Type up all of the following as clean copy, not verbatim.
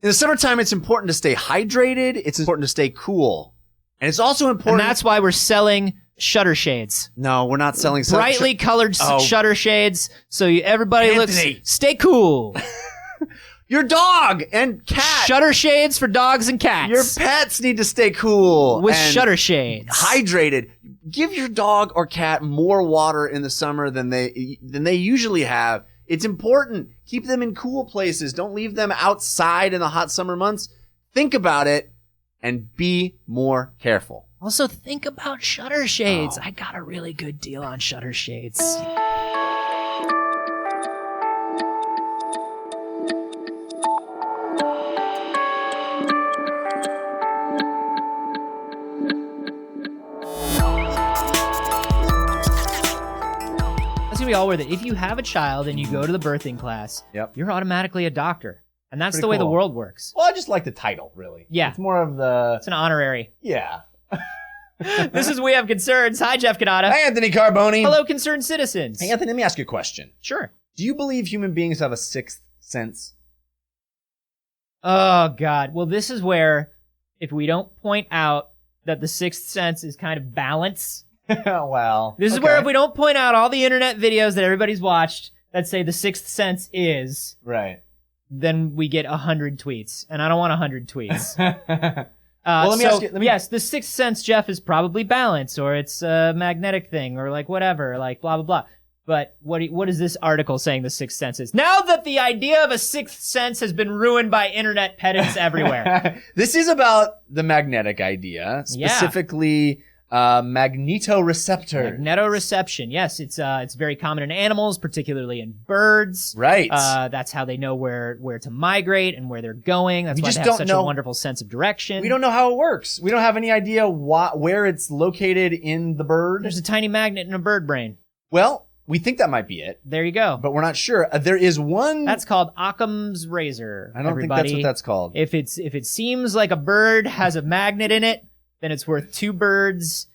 In the summertime, it's important to stay hydrated. It's important to stay cool. And it's also important... And that's why we're selling shutter shades. No, we're not selling... Brightly colored shutter shades, so everybody looks... Stay cool. Your dog and cat. Shutter shades for dogs and cats. Your pets need to stay cool. With and shutter shades. Hydrated. Give your dog or cat more water in the summer than they usually have. It's important. Keep them in cool places. Don't leave them outside in the hot summer months. Think about it and be more careful. Also, think about shutter shades. I got a really good deal on shutter shades. We all aware that if you have a child and you go to the birthing class, you're automatically a doctor. And that's the way the world works. Well, I just like the title, really. Yeah. It's more of the... It's an honorary. Yeah. This is We Have Concerns. Hi, Jeff Cannata. Hi, Anthony Carboni. Hello, concerned citizens. Hey, Anthony, let me ask you a question. Sure. Do you believe human beings have a sixth sense? Oh, God. Well, this is where, if we don't point out that the sixth sense is kind of balance... Well, this is where if we don't point out all the internet videos that everybody's watched that say the sixth sense is right, then we get 100 tweets, and I don't want 100 tweets. Well, let me ask you. Yes, the sixth sense, Jeff, is probably balance, or it's a magnetic thing, or like whatever, like blah blah blah. But what is this article saying the sixth sense is? Now that the idea of a sixth sense has been ruined by internet pedants everywhere. This is about the magnetic idea, specifically. Magnetoreceptor. Magnetoreception. Yes, it's very common in animals, particularly in birds. Right. That's how they know where to migrate and where they're going. That's why they have such a wonderful sense of direction. We don't know how it works. We don't have any idea where it's located in the bird. There's a tiny magnet in a bird brain. Well, we think that might be it. There you go. But we're not sure. There is one. That's called Occam's razor. I don't think that's what that's called. If it seems like a bird has a magnet in it, then it's worth two birds.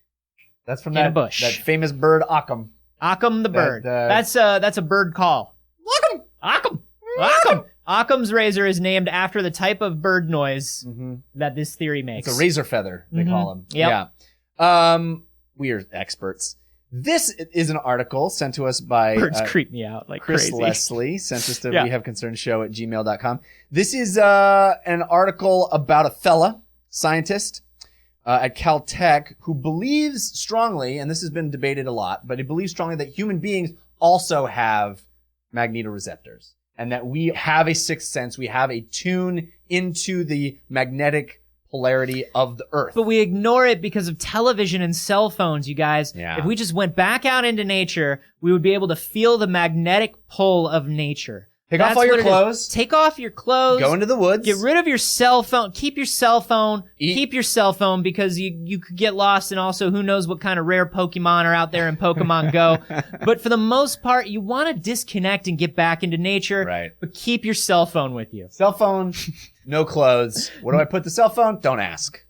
That's from a bush. That famous bird Occam. Occam the bird. That's a bird call. Occam. Occam. Occam. Occam's razor is named after the type of bird noise that this theory makes. It's a razor feather, they call them. Yep. Yeah. We are experts. This is an article sent to us by birds creep me out like Chris crazy. Leslie sent us to wehaveconcernshow@gmail.com. This is an article about a fella scientist at Caltech who believes strongly, and this has been debated a lot, but he believes strongly that human beings also have magnetoreceptors and that we have a sixth sense. We have a tune into the magnetic polarity of the earth. But we ignore it because of television and cell phones, you guys. Yeah. If we just went back out into nature, we would be able to feel the magnetic pull of nature. Take off all your clothes. Take off your clothes. Go into the woods. Get rid of your cell phone. Keep your cell phone. Keep your cell phone because you could get lost, and also who knows what kind of rare Pokemon are out there in Pokemon Go. But for the most part, you want to disconnect and get back into nature. Right. But keep your cell phone with you. Cell phone, no clothes. Where do I put the cell phone? Don't ask.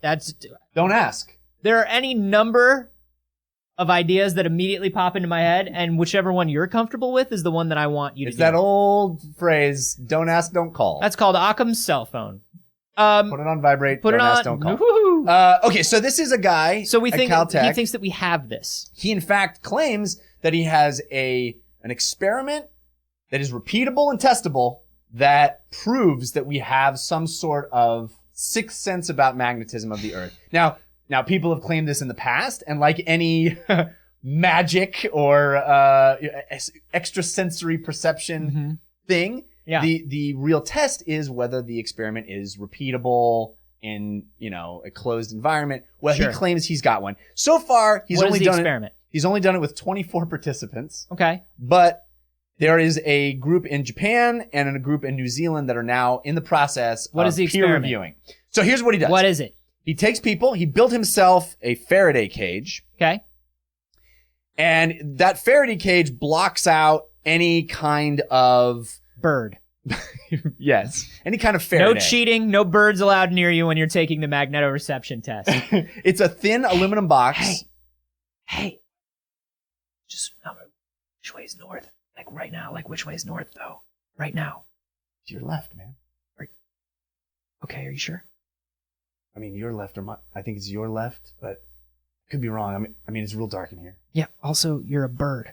Don't ask. There are any number of ideas that immediately pop into my head, and whichever one you're comfortable with is the one that I want you to do. It's that old phrase, don't ask, don't call. That's called Occam's cell phone. Put it on vibrate, don't ask, don't call. Okay, so this is a guy so we think at Caltech. He thinks that we have this. He, in fact, claims that he has an experiment that is repeatable and testable that proves that we have some sort of sixth sense about magnetism of the earth. Now, people have claimed this in the past, and like any magic or extrasensory perception thing, the real test is whether the experiment is repeatable in a closed environment. Well, he claims he's got one. So far, he's only done it with 24 participants. Okay, but there is a group in Japan and a group in New Zealand that are now in the process of peer reviewing. So here's what he does. What is it? He takes people, he built himself a Faraday cage. Okay. And that Faraday cage blocks out any kind of bird. Yes. Any kind of Faraday. No cheating, no birds allowed near you when you're taking the magnetoreception test. It's a thin aluminum box. Hey. Just which way's north? Like right now. Like which way's north though? Right now. To your left, man. Okay, are you sure? I mean, your left or my... I think it's your left, but I could be wrong. I mean, it's real dark in here. Yeah, also, you're a bird.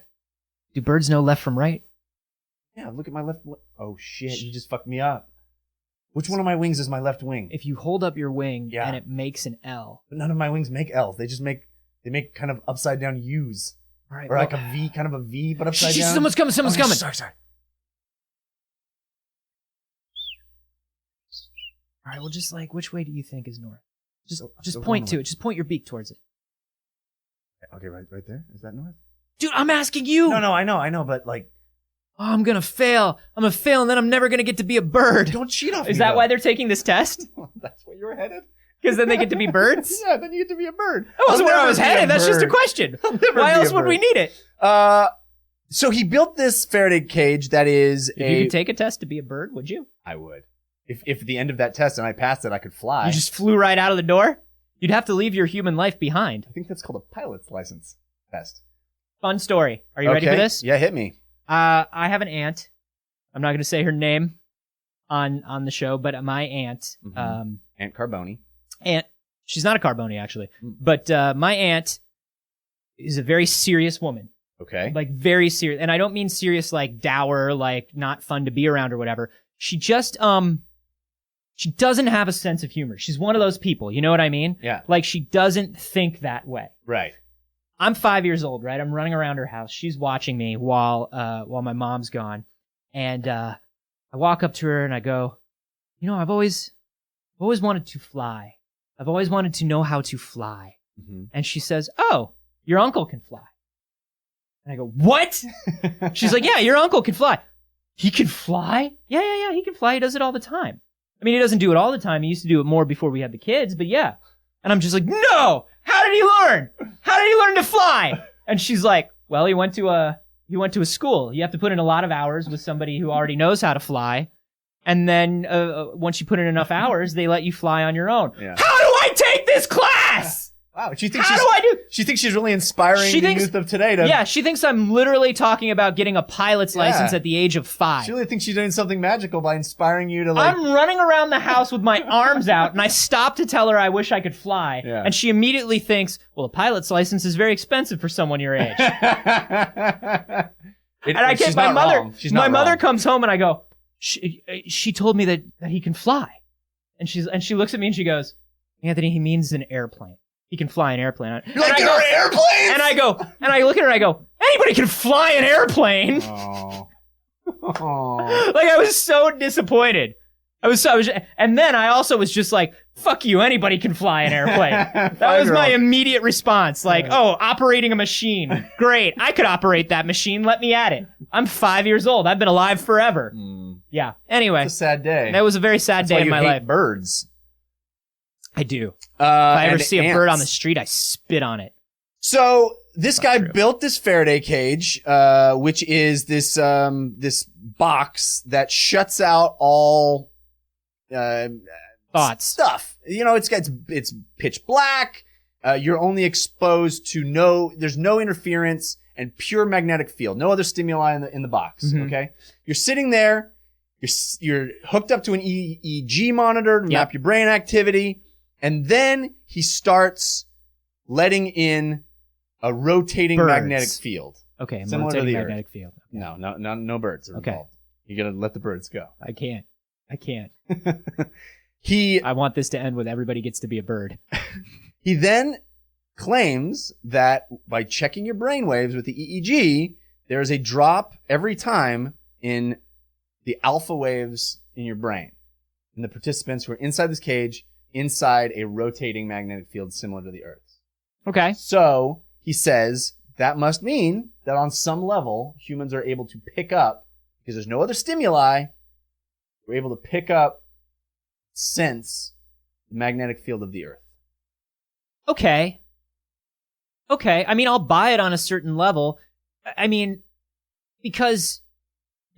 Do birds know left from right? Yeah, look at my left... Oh, shit, you just fucked me up. Which one of my wings is my left wing? If you hold up your wing and it makes an L. But none of my wings make L's. They just make kind of upside down U's. All right, or like a V, kind of a V, but upside down. Someone's coming. Sorry. All right, well, just like, which way do you think is north? Just point to it. Just point your beak towards it. Okay, right there. Is that north? Dude, I'm asking you. No, I know, but like... Oh, I'm gonna fail. I'm gonna fail, and then I'm never gonna get to be a bird. Don't cheat off me. Is that why they're taking this test? That's where you're headed? Because then they get to be birds? Yeah, then you get to be a bird. That wasn't where I was headed. That's just a question. Why else would we need it? So he built this Faraday cage that is If you could take a test to be a bird, would you? I would. If at the end of that test and I passed it, I could fly. You just flew right out of the door? You'd have to leave your human life behind. I think that's called a pilot's license test. Fun story. Are you ready for this? Yeah, hit me. I have an aunt. I'm not going to say her name on the show, but my aunt. Mm-hmm. Aunt Carboni. She's not a Carboni, actually. But my aunt is a very serious woman. Okay. Like, very serious. And I don't mean serious like dour, like not fun to be around or whatever. She just, she doesn't have a sense of humor. She's one of those people. You know what I mean? Yeah. Like, she doesn't think that way. Right. I'm 5 years old, right? I'm running around her house. She's watching me while my mom's gone. And I walk up to her and I go, you know, I've always wanted to fly. I've always wanted to know how to fly. Mm-hmm. And she says, oh, your uncle can fly. And I go, what? She's like, yeah, your uncle can fly. He can fly? Yeah, he can fly. He does it all the time. I mean, he doesn't do it all the time. He used to do it more before we had the kids, but yeah. And I'm just like, no! How did he learn? How did he learn to fly? And she's like, well, he went to a school. You have to put in a lot of hours with somebody who already knows how to fly. And then once you put in enough hours, they let you fly on your own. Yeah. How do I take this class? Wow, she thinks she thinks she's really inspiring the youth of today. Yeah, she thinks I'm literally talking about getting a pilot's license at the age of 5. She really thinks she's doing something magical by inspiring you to like... I'm running around the house with my arms out, and I stop to tell her I wish I could fly. Yeah. And she immediately thinks, well, a pilot's license is very expensive for someone your age. And I get my mother. My mother comes home, and I go, she told me that he can fly. And she looks at me and she goes, Anthony, he means an airplane. He can fly an airplane. You're like, there are airplanes? And I look at her and I go, anybody can fly an airplane. Oh. Like, I was so disappointed. And then I also was just like, fuck you, anybody can fly an airplane. That was my immediate response. Like, oh, operating a machine. Great. I could operate that machine. Let me at it. I'm 5 years old. I've been alive forever. Yeah. Anyway. It's a sad day. That was a very sad day in my life. Birds. I do. If I ever see a bird on the street, I spit on it. So this guy built this Faraday cage, which is this box that shuts out all thoughts, stuff. You know, it's pitch black. You're only exposed to there's no interference and pure magnetic field. No other stimuli in the box. Mm-hmm. Okay, you're sitting there. You're hooked up to an EEG monitor to map your brain activity. And then he starts letting in a rotating magnetic field. Okay, rotating magnetic field. Okay. No birds are involved. You gotta let the birds go. I can't. I want this to end with everybody gets to be a bird. He then claims that by checking your brain waves with the EEG, there is a drop every time in the alpha waves in your brain. And the participants who are inside this cage inside a rotating magnetic field similar to the Earth's. Okay. So he says that must mean that on some level, humans are able to pick up, because there's no other stimuli, we're able to pick up, sense the magnetic field of the Earth. Okay. I mean, I'll buy it on a certain level. I mean, because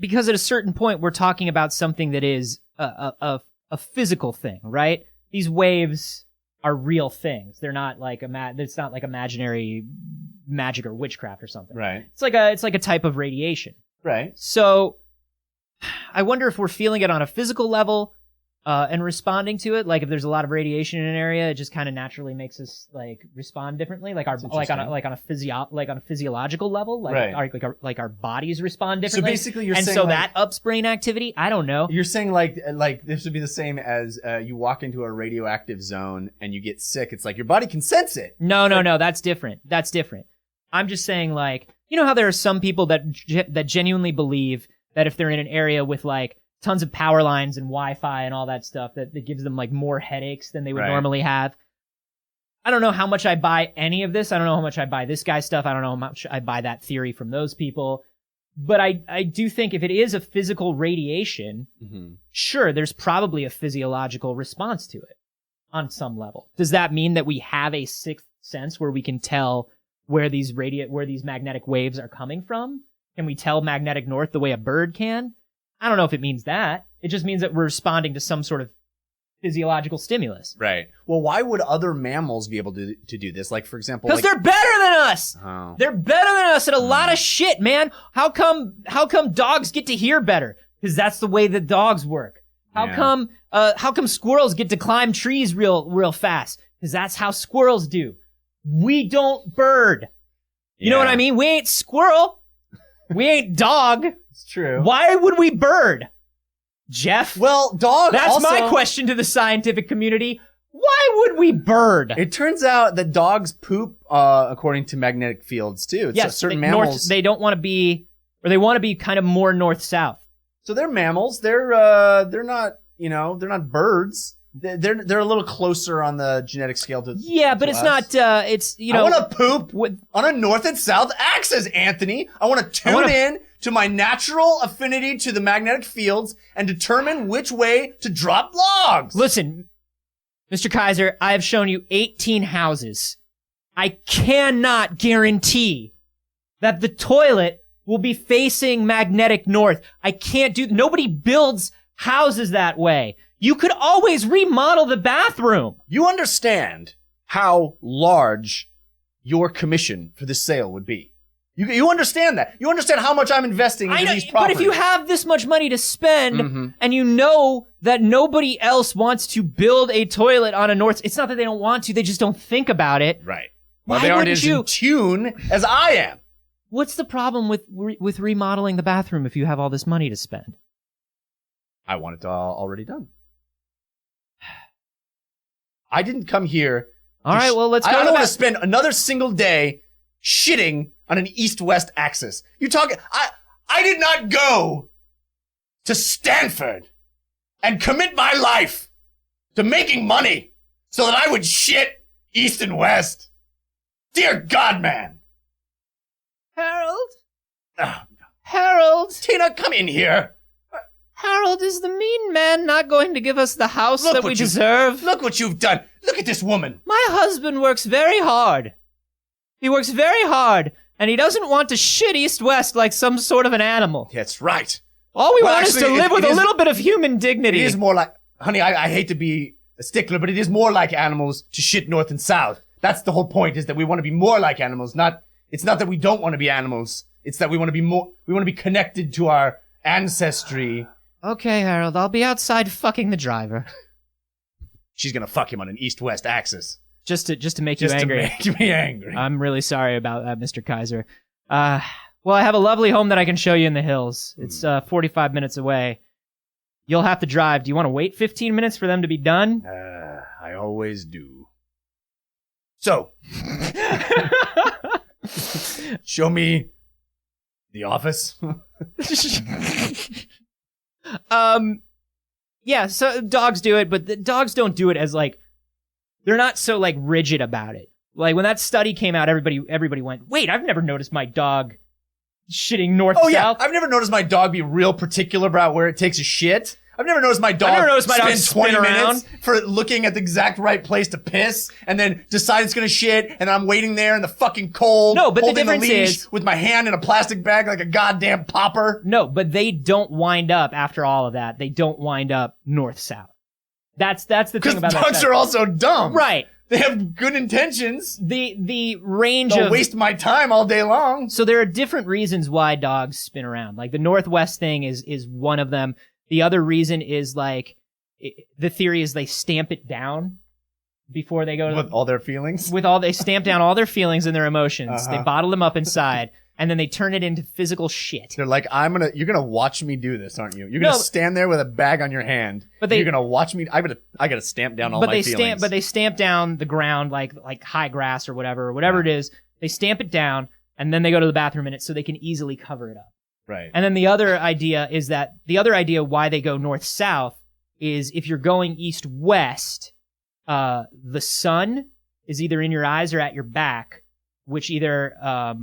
at a certain point, we're talking about something that is a physical thing, right? These waves are real things. They're not like it's not like imaginary magic or witchcraft or something. Right. It's like a type of radiation. Right. So I wonder if we're feeling it on a physical level, and responding to it. Like if there's a lot of radiation in an area, it just kind of naturally makes us like respond differently. Like on a physiological level, like our bodies respond differently. So basically, you're and saying so that ups brain activity. I don't know. You're saying like this would be the same as you walk into a radioactive zone and you get sick. It's like your body can sense it. No, that's different. That's different. I'm just saying, like, you know how there are some people that genuinely believe that if they're in an area with like tons of power lines and Wi-Fi and all that stuff, that gives them like more headaches than they would normally have. I don't know how much I buy any of this. I don't know how much I buy this guy's stuff. I don't know how much I buy that theory from those people. But I do think if it is a physical radiation, sure, there's probably a physiological response to it on some level. Does that mean that we have a sixth sense where we can tell where these magnetic waves are coming from? Can we tell magnetic north the way a bird can? I don't know if it means that. It just means that we're responding to some sort of physiological stimulus. Right. Well, why would other mammals be able to do this? Like, for example... Because they're better than us! Oh. They're better than us at a lot of shit, man. How come dogs get to hear better? Because that's the way that dogs work. How come squirrels get to climb trees real fast? Because that's how squirrels do. We don't bird. You know what I mean? We ain't squirrel. We ain't dog. It's true. Why would we bird? Jeff? Well, dog That's also... my question to the scientific community. Why would we bird? It turns out that dogs poop according to magnetic fields, too. Yes, certain mammals... they don't want to be... Or they want to be kind of more north-south. So they're mammals. They're not, they're not birds. They're a little closer on the genetic scale to but it's us. Not. It's I want to poop on a north and south axis, Anthony. I want to tune in to my natural affinity to the magnetic fields and determine which way to drop logs. Listen, Mr. Kaiser, I have shown you 18 houses. I cannot guarantee that the toilet will be facing magnetic north. I can't do. Nobody builds houses that way. You could always remodel the bathroom. You understand how large your commission for this sale would be. You understand that. You understand how much I'm investing into these properties. But if you have this much money to spend and you know that nobody else wants to build a toilet on a north, it's not that they don't want to, they just don't think about it. Right. Well, they aren't as in tune as I am. What's the problem with remodeling the bathroom if you have all this money to spend? I want it already done. I didn't come here. All right, well, let's go. I don't want to spend another single day shitting on an east-west axis. You talking? I did not go to Stanford and commit my life to making money so that I would shit east and west. Dear God, man. Harold? Oh, Harold? Tina, come in here. Harold, is the mean man not going to give us the house that we deserve? Look what you've done. Look at this woman. My husband works very hard. He works very hard, and he doesn't want to shit east-west like some sort of an animal. That's right. All we want is to live with a little bit of human dignity. It is more like, honey, I hate to be a stickler, but it is more like animals to shit north and south. That's the whole point, is that we want to be more like animals. It's not that we don't want to be animals. It's that we want to be connected to our ancestry. Okay, Harold, I'll be outside fucking the driver. She's gonna fuck him on an east-west axis. Just to make you angry. Just to make me angry. I'm really sorry about that, Mr. Kaiser. Well, I have a lovely home that I can show you in the hills. It's 45 minutes away. You'll have to drive. Do you want to wait 15 minutes for them to be done? I always do. So, show me the office. Yeah, so dogs do it, but the dogs don't do it as like, they're not so like rigid about it. Like when that study came out, everybody went, wait, I've never noticed my dog shitting north-south. Oh yeah, I've never noticed my dog be real particular about where it takes a shit. I've never noticed my dog spend 20 minutes for looking at the exact right place to piss and then decide it's gonna shit and I'm waiting there in the fucking cold. No, but the holding difference leash is, with my hand in a plastic bag like a goddamn popper. No, but they don't wind up, after all of that, they don't wind up north-south. That's the thing about that. Because dogs are also dumb. Right. They have good intentions. The range They'll waste my time all day long. So there are different reasons why dogs spin around. Like the northwest thing is one of them. The other reason is like the theory is they stamp it down before they go to with all their feelings. They stamp down all their feelings and their emotions. They bottle them up inside, and then they turn it into physical shit. They're like, you're gonna watch me do this, aren't you? You're gonna stand there with a bag on your hand. But you're gonna watch me. I gotta stamp down all my feelings. But they stamp down the ground like high grass or whatever it is. They stamp it down, and then they go to the bathroom in it so they can easily cover it up. Right. And then the other idea why they go north-south is if you're going east-west, the sun is either in your eyes or at your back, which either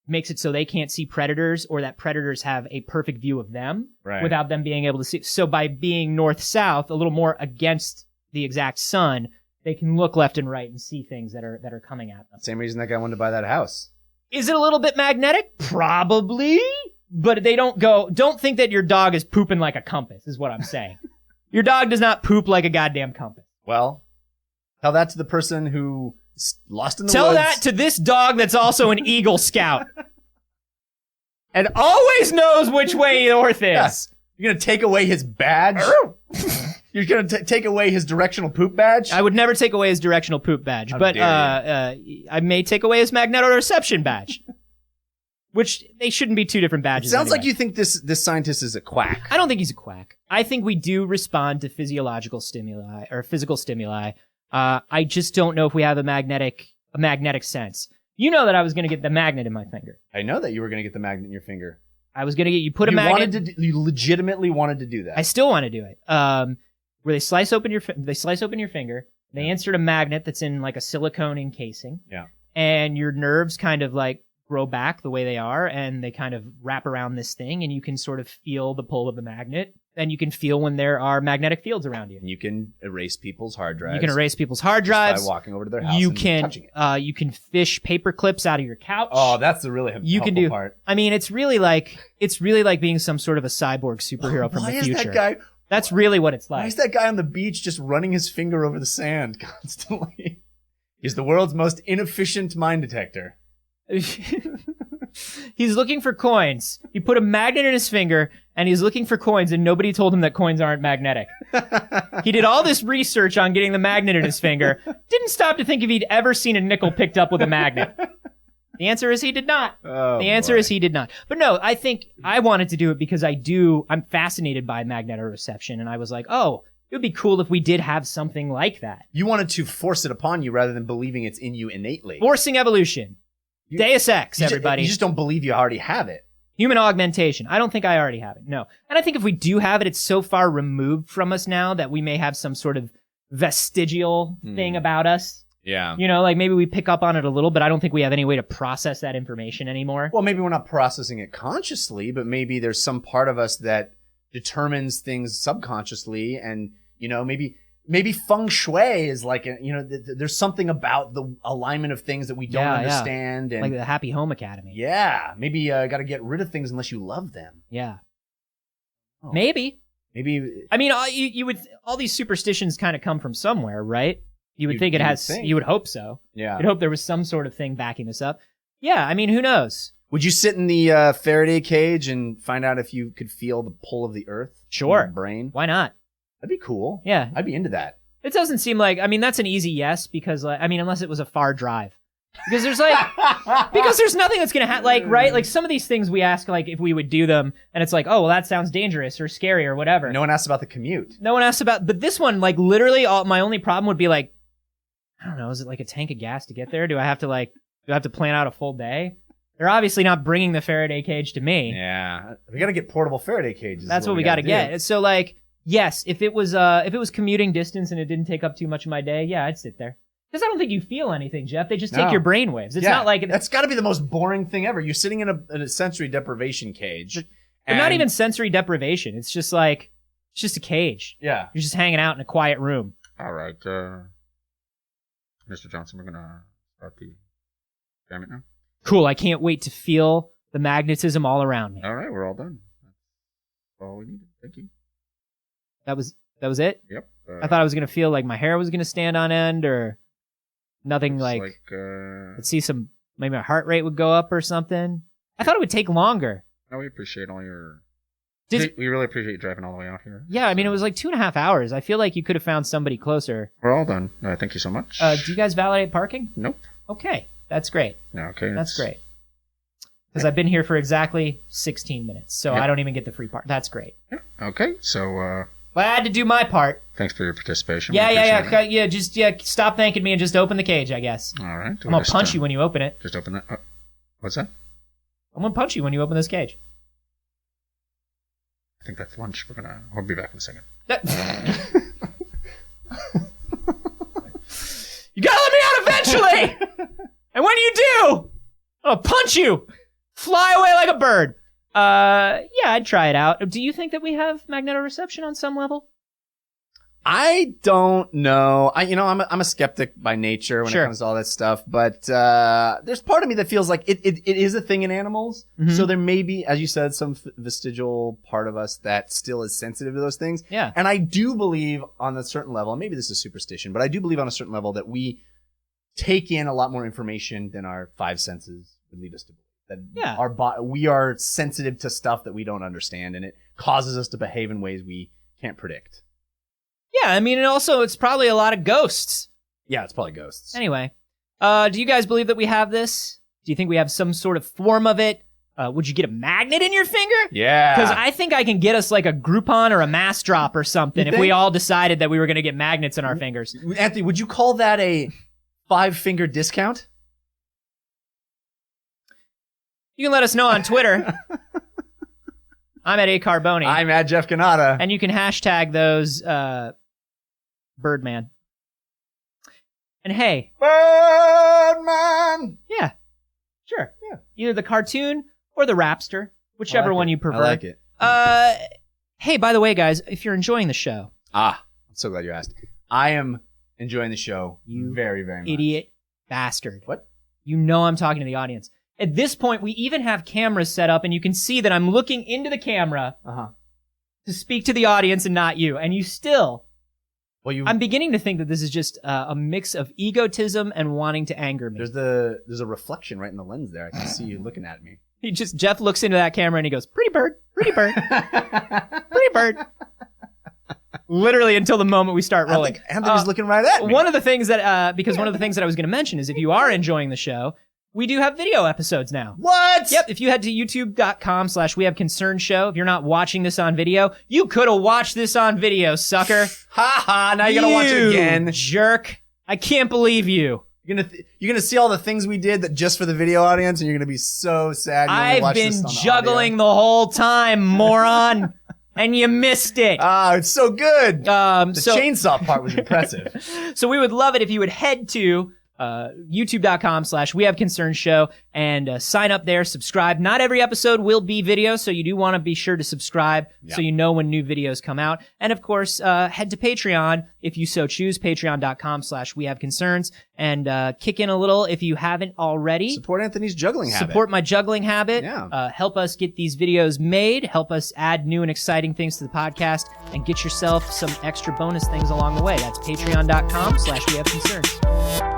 makes it so they can't see predators or that predators have a perfect view of them without them being able to see. So by being north-south, a little more against the exact sun, they can look left and right and see things that are coming at them. Same reason that guy wanted to buy that house. Is it a little bit magnetic? Probably. But they don't think that your dog is pooping like a compass, is what I'm saying. Your dog does not poop like a goddamn compass. Well, tell that to the person who lost in the woods. Tell that to this dog that's also an Eagle Scout. And always knows which way north is. Yes. You're going to take away his badge? You're going to take away his directional poop badge? I would never take away his directional poop badge. But I may take away his magnetoreception badge. Which they shouldn't be two different badges. It sounds like you think this scientist is a quack. I don't think he's a quack. I think we do respond to physiological stimuli or physical stimuli. I just don't know if we have a magnetic sense. You know that I was going to get the magnet in my finger. I know that you were going to get the magnet in your finger. I was going to get you put a magnet. You legitimately wanted to do that. I still want to do it. Where they slice open your finger. They insert a magnet that's in like a silicone encasing. Yeah. And your nerves kind of like grow back the way they are, and they kind of wrap around this thing, and you can sort of feel the pull of the magnet, and you can feel when there are magnetic fields around you. And you can erase people's hard drives. You can erase people's hard drives by walking over to their house and touching it. You can fish paper clips out of your couch. Oh, that's the really helpful part. I mean, it's really like being some sort of a cyborg superhero from the future. Why is that guy? That's really what it's like. Why is that guy on the beach just running his finger over the sand constantly? He's the world's most inefficient mine detector. He's looking for coins. He put a magnet in his finger, and he's looking for coins, and nobody told him that coins aren't magnetic. He did all this research on getting the magnet in his finger. Didn't stop to think if he'd ever seen a nickel picked up with a magnet. The answer is he did not. The answer is he did not. But no, I think I wanted to do it because I'm fascinated by magnetoreception, and I was like, oh, it would be cool if we did have something like that. You wanted to force it upon you rather than believing it's in you innately. Forcing evolution. Deus Ex, everybody. You just don't believe you already have it. Human augmentation. I don't think I already have it. No. And I think if we do have it, it's so far removed from us now that we may have some sort of vestigial thing about us. Yeah. You know, like maybe we pick up on it a little, but I don't think we have any way to process that information anymore. Well, maybe we're not processing it consciously, but maybe there's some part of us that determines things subconsciously, and, you know, maybe feng shui is like, there's something about the alignment of things that we don't understand. And like the Happy Home Academy. Yeah. Maybe you got to get rid of things unless you love them. Yeah. Oh. Maybe. I mean, you would, all these superstitions kind of come from somewhere, right? You would think you would hope so. Yeah. You'd hope there was some sort of thing backing this up. Yeah. I mean, who knows? Would you sit in the Faraday cage and find out if you could feel the pull of the earth? Sure. In your brain? Why not? That'd be cool. Yeah. I'd be into that. It doesn't seem like, I mean, that's an easy yes because, unless it was a far drive. Because there's nothing that's going to happen, like, right? Like, some of these things we ask, like, if we would do them, and it's like, oh, well, that sounds dangerous or scary or whatever. No one asks about the commute. No one asks about, but this one, like, literally, my only problem would be, like, I don't know, is it like a tank of gas to get there? Do I have to plan out a full day? They're obviously not bringing the Faraday cage to me. Yeah. We got to get portable Faraday cages. That's what we got to get. So, like, yes, if it was commuting distance and it didn't take up too much of my day, yeah, I'd sit there. Because I don't think you feel anything, Jeff. They just take your brain waves. It's not like... That's got to be the most boring thing ever. You're sitting in a sensory deprivation cage. But not even sensory deprivation. It's just like... It's just a cage. Yeah. You're just hanging out in a quiet room. All right, Mr. Johnson, we're going to start the experiment now. Cool. I can't wait to feel the magnetism all around me. All right, we're all done. That's all we needed. Thank you. That was it? Yep. I thought I was going to feel like my hair was going to stand on end or... Nothing like let's see, maybe my heart rate would go up or something. I thought it would take longer. No, we appreciate all your We really appreciate you driving all the way out here. Yeah, I mean, it was like 2.5 hours. I feel like you could have found somebody closer. We're all done. Thank you so much. Do you guys validate parking? Nope. Okay, that's great. Okay. That's great. Because I've been here for exactly 16 minutes, so I don't even get the free part. That's great. Okay, so Glad to do my part. thanks for your participation. Yeah. Just stop thanking me and just open the cage, I guess. All right. I'm gonna punch you when you open it. Just open that. What's that? I'm gonna punch you when you open this cage. I think that's lunch. We'll be back in a second. You gotta let me out eventually! And when you do, I'll punch you! Fly away like a bird. Yeah, I'd try it out. Do you think that we have magnetoreception on some level? I don't know. I'm a skeptic by nature when it comes to all that stuff, but there's part of me that feels like it is a thing in animals. Mm-hmm. So there may be, as you said, some vestigial part of us that still is sensitive to those things. Yeah. And I do believe on a certain level, and maybe this is superstition, but I do believe on a certain level that we take in a lot more information than our five senses would lead us to believe. That we are sensitive to stuff that we don't understand, and it causes us to behave in ways we can't predict. Yeah, I mean, and also it's probably a lot of ghosts. Yeah, it's probably ghosts. Anyway, do you guys believe that we have this? Do you think we have some sort of form of it? Would you get a magnet in your finger? Yeah. Because I think I can get us like a Groupon or a mass drop or something if we all decided that we were going to get magnets in our fingers. Anthony, would you call that a 5-finger discount? You can let us know on Twitter. I'm at @Carboni. I'm at Jeff Canada. And you can hashtag those Birdman. And hey. Birdman! Yeah. Sure. Yeah. Either the cartoon or the Rapster. Whichever one you prefer. I like it. Hey, by the way, guys, if you're enjoying the show. I'm so glad you asked. I am enjoying the show very, very much. Idiot bastard. What? You know I'm talking to the audience. At this point, we even have cameras set up, and you can see that I'm looking into the camera to speak to the audience and not you. And you still... I'm beginning to think that this is just a mix of egotism and wanting to anger me. There's a reflection right in the lens there. I can see you looking at me. Jeff looks into that camera and he goes, pretty bird, pretty bird, pretty bird. Literally until the moment we start rolling. Anthony's looking right at me. One of the things that I was going to mention is if you are enjoying the show, we do have video episodes now. What? Yep. If you head to youtube.com/wehaveconcern show, if you're not watching this on video, you could have watched this on video, sucker. Ha ha. Now you gotta watch it again. Jerk. I can't believe you. You're gonna see all the things we did that just for the video audience, and you're gonna be so sad. I've been juggling the whole time, moron. And you missed it. It's so good. The chainsaw part was impressive. So we would love it if you would head to youtube.com/wehaveconcern and sign up there, subscribe. Not every episode will be video, so you do want to be sure to subscribe so you know when new videos come out. And of course, head to Patreon if you so choose, patreon.com/wehaveconcerns, and kick in a little if you haven't already. Support Anthony's juggling habit. Support my juggling habit. Yeah. Help us get these videos made, help us add new and exciting things to the podcast, and get yourself some extra bonus things along the way. That's patreon.com/wehaveconcerns.